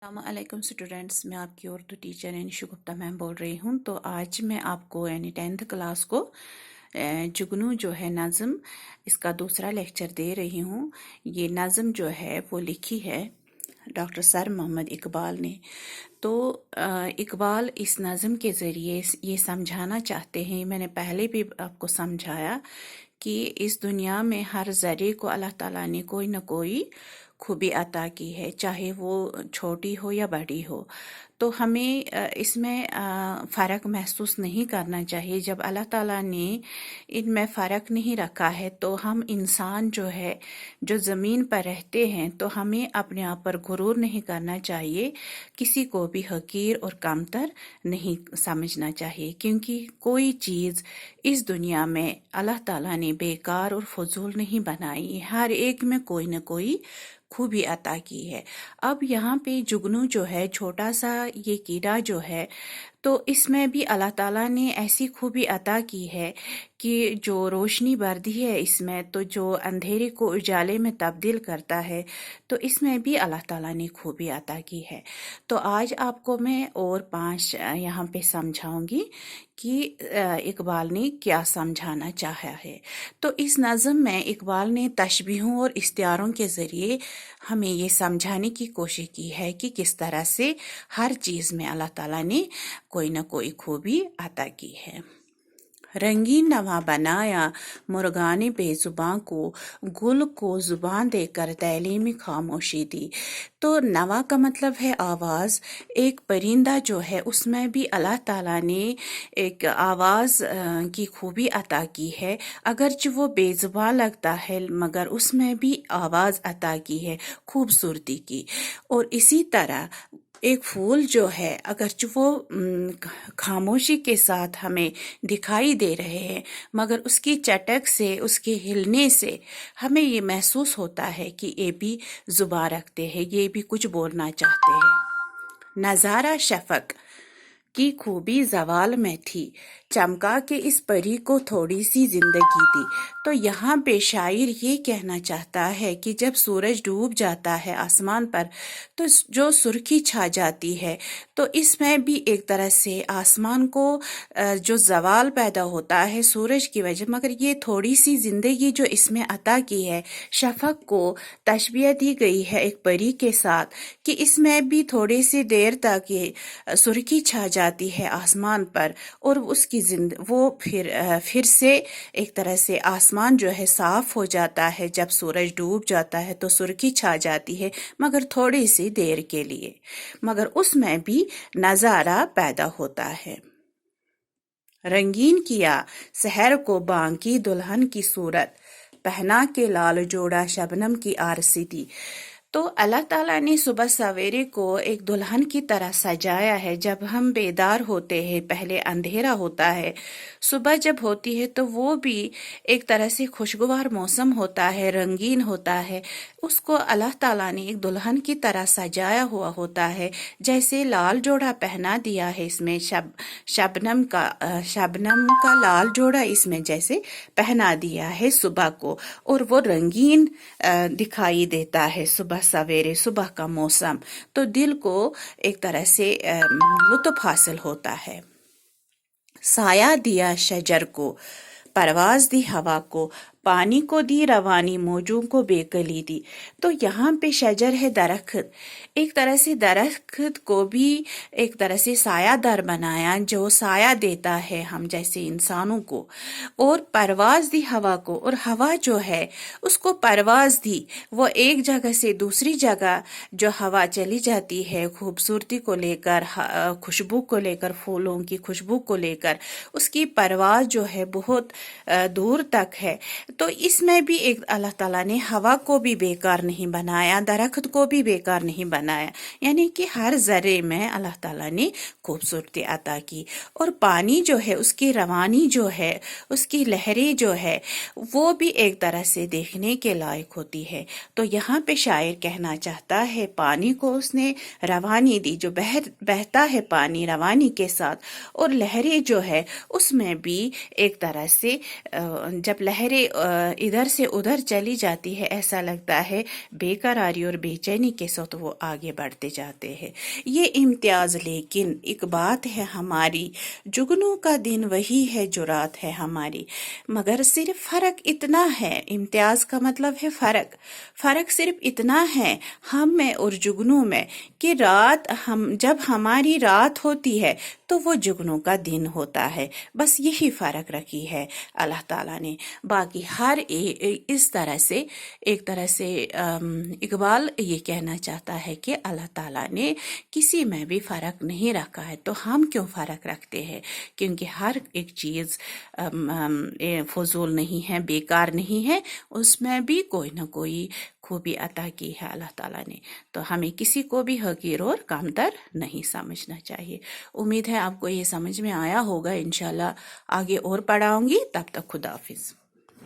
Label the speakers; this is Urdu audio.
Speaker 1: السلام علیکم اسٹوڈینٹس، میں آپ کی اردو ٹیچر انشو گپتا میم بول رہی ہوں۔ تو آج میں آپ کو 10th کلاس کو جگنو جو ہے نظم، اس کا دوسرا لیکچر دے رہی ہوں۔ یہ نظم جو ہے وہ لکھی ہے ڈاکٹر سر محمد اقبال نے۔ تو اقبال اس نظم کے ذریعے یہ سمجھانا چاہتے ہیں، میں نے پہلے بھی آپ کو سمجھایا کہ اس دنیا میں ہر ذرے کو اللہ تعالیٰ نے کوئی نہ کوئی خوبی عطا کی ہے، چاہے وہ چھوٹی ہو یا بڑی ہو۔ تو ہمیں اس میں فرق محسوس نہیں کرنا چاہیے۔ جب اللہ تعالیٰ نے ان میں فرق نہیں رکھا ہے تو ہم انسان جو ہے جو زمین پر رہتے ہیں تو ہمیں اپنے آپ پر غرور نہیں کرنا چاہیے، کسی کو بھی حقیر اور کمتر نہیں سمجھنا چاہیے، کیونکہ کوئی چیز اس دنیا میں اللہ تعالیٰ نے بیکار اور فضول نہیں بنائی، ہر ایک میں کوئی نہ کوئی خوبی عطا کی ہے۔ اب یہاں پہ جگنو جو ہے، چھوٹا سا یہ کیڑا جو ہے، تو اس میں بھی اللہ تعالیٰ نے ایسی خوبی عطا کی ہے کہ جو روشنی بردی ہے اس میں، تو جو اندھیرے کو اجالے میں تبدیل کرتا ہے، تو اس میں بھی اللہ تعالیٰ نے خوبی عطا کی ہے۔ تو آج آپ کو میں اور 5 یہاں پہ سمجھاؤں گی کہ اقبال نے کیا سمجھانا چاہا ہے۔ تو اس نظم میں اقبال نے تشبیہوں اور استعاروں کے ذریعے ہمیں یہ سمجھانے کی کوشش کی ہے کہ کس طرح سے ہر چیز میں اللہ تعالیٰ نے کوئی نہ کوئی خوبی عطا کی ہے۔ رنگین نواں بنایا مرغان بے زباں کو، گل کو زبان دے کر تعلیم خاموشی دی۔ تو نوا کا مطلب ہے آواز۔ ایک پرندہ جو ہے اس میں بھی اللہ تعالیٰ نے ایک آواز کی خوبی عطا کی ہے، اگرچہ وہ بے زبان لگتا ہے مگر اس میں بھی آواز عطا کی ہے خوبصورتی کی۔ اور اسی طرح ایک پھول جو ہے اگرچہ وہ خاموشی کے ساتھ ہمیں دکھائی دے رہے ہیں مگر اس کی چٹک سے، اس کے ہلنے سے ہمیں یہ محسوس ہوتا ہے کہ یہ بھی زبان رکھتے ہیں، یہ بھی کچھ بولنا چاہتے ہیں۔ نظارہ شفق کی خوبی زوال میں تھی، چمکا کے اس پری کو تھوڑی سی زندگی دی۔ تو یہاں پہ شاعر یہ کہنا چاہتا ہے کہ جب سورج ڈوب جاتا ہے آسمان پر تو جو سرخی چھا جاتی ہے، تو اس میں بھی ایک طرح سے آسمان کو جو زوال پیدا ہوتا ہے سورج کی وجہ، مگر یہ تھوڑی سی زندگی جو اس میں عطا کی ہے، شفق کو تشبیہ دی گئی ہے ایک پری کے ساتھ کہ اس میں بھی تھوڑی سی دیر تک یہ سرخی چھا جاتی ہے آسمان پر، اور اس کی وہ پھر سے ایک طرح سے آسمان جو ہے صاف ہو جاتا ہے۔ جب سورج ڈوب جاتا ہے تو سرخی چھا جاتی ہے مگر تھوڑی سی دیر کے لیے، مگر اس میں بھی نظارہ پیدا ہوتا ہے۔ رنگین کیا سحر کو بانگ کی دلہن کی صورت، پہنا کے لال جوڑا شبنم کی آرسی دی۔ تو اللہ تعالیٰ نے صبح سویرے کو ایک دلہن کی طرح سجایا ہے۔ جب ہم بیدار ہوتے ہیں پہلے اندھیرا ہوتا ہے، صبح جب ہوتی ہے تو وہ بھی ایک طرح سے خوشگوار موسم ہوتا ہے، رنگین ہوتا ہے، اس کو اللہ تعالیٰ نے ایک دلہن کی طرح سجایا ہوا ہوتا ہے۔ جیسے لال جوڑا پہنا دیا ہے اس میں، شبنم کا لال جوڑا اس میں جیسے پہنا دیا ہے صبح کو، اور وہ رنگین دکھائی دیتا ہے صبح سویرے، صبح کا موسم، تو دل کو ایک طرح سے لطف حاصل ہوتا ہے۔ سایہ دیا شجر کو، پرواز دی ہوا کو، پانی کو دی روانی، موجوں کو بے کلی دی۔ تو یہاں پہ شجر ہے درخت، ایک طرح سے درخت کو بھی ایک طرح سے سایہ دار بنایا، جو سایہ دیتا ہے ہم جیسے انسانوں کو، اور پرواز دی ہوا کو، اور ہوا جو ہے اس کو پرواز دی، وہ ایک جگہ سے دوسری جگہ جو ہوا چلی جاتی ہے خوبصورتی کو لے کر، خوشبو کو لے کر، پھولوں کی خوشبو کو لے کر، اس کی پرواز جو ہے بہت دور تک ہے۔ تو اس میں بھی ایک اللہ تعالیٰ نے ہوا کو بھی بیکار نہیں بنایا، درخت کو بھی بیکار نہیں بنایا، یعنی کہ ہر ذرے میں اللہ تعالیٰ نے خوبصورتی عطا کی۔ اور پانی جو ہے اس کی روانی جو ہے، اس کی لہریں جو ہے، وہ بھی ایک طرح سے دیکھنے کے لائق ہوتی ہے۔ تو یہاں پہ شاعر کہنا چاہتا ہے پانی کو اس نے روانی دی، جو بہتا ہے پانی روانی کے ساتھ، اور لہریں جو ہے اس میں بھی ایک طرح سے جب لہریں ادھر سے ادھر چلی جاتی ہے، ایسا لگتا ہے بےقراری اور بے چینی کے ساتھ وہ آگے بڑھتے جاتے ہیں۔ یہ امتیاز لیکن ایک بات ہے ہماری، جگنوں کا دن وہی ہے جو رات ہے ہماری، مگر صرف فرق اتنا ہے، امتیاز کا مطلب ہے فرق صرف اتنا ہے ہم میں اور جگنوں میں کہ جب ہماری رات ہوتی ہے تو وہ جگنوں کا دن ہوتا ہے، بس یہی فرق رکھی ہے اللہ تعالیٰ نے۔ باقی ہر اس طرح سے ایک طرح سے اقبال یہ کہنا چاہتا ہے کہ اللہ تعالیٰ نے کسی میں بھی فرق نہیں رکھا ہے، تو ہم کیوں فرق رکھتے ہیں؟ کیونکہ ہر ایک چیز فضول نہیں ہے، بیکار نہیں ہے، اس میں بھی کوئی نہ کوئی خوبی عطا کی ہے اللہ تعالیٰ نے، تو ہمیں کسی کو بھی حقیر اور کمتر نہیں سمجھنا چاہیے۔ امید ہے آپ کو یہ سمجھ میں آیا ہوگا، انشاءاللہ آگے اور پڑھاؤں گی، تب تک خدا حافظ۔